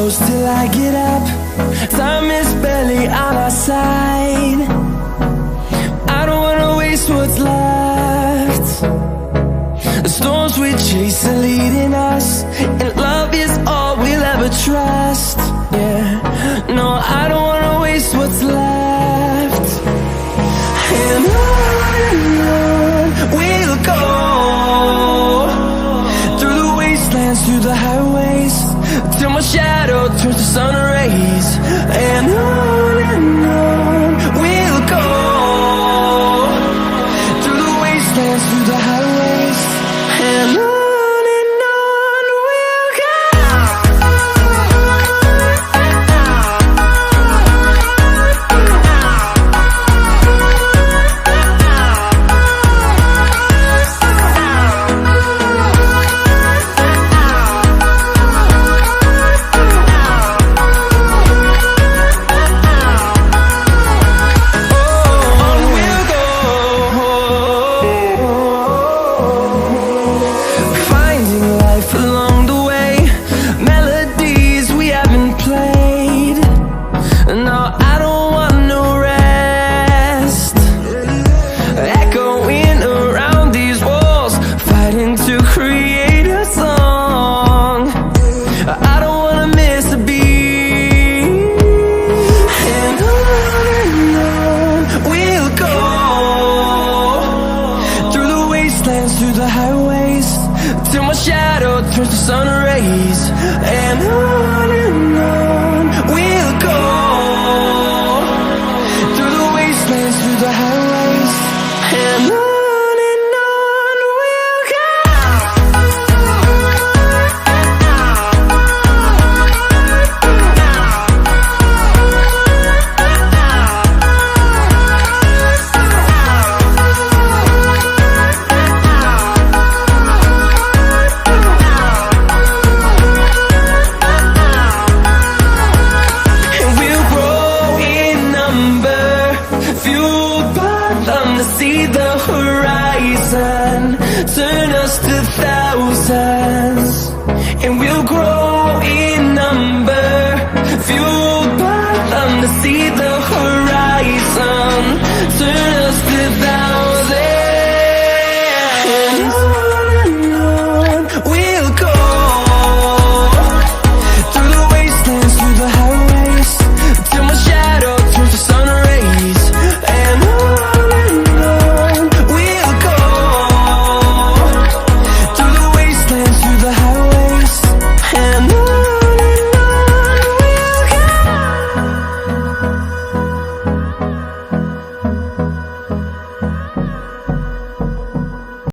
close till I get up. Time is barely on our side. I don't wanna waste what's left. The storms we chase are leading us, and love is all we'll ever trust. Yeah, no, I don't wanna waste what's left. And on we'll go, through the wastelands, through the highways, till my shadow turns to sun rays. And on we'll go, through the wastelands, through the highways, and on we'll go. Through the highways, till my shadow turns to sun rays. And on we'll go, through the wastelands, through the highways, and on we'll go. See the horizon turn us to thousands, and we'll grow in number, fueled by them to see the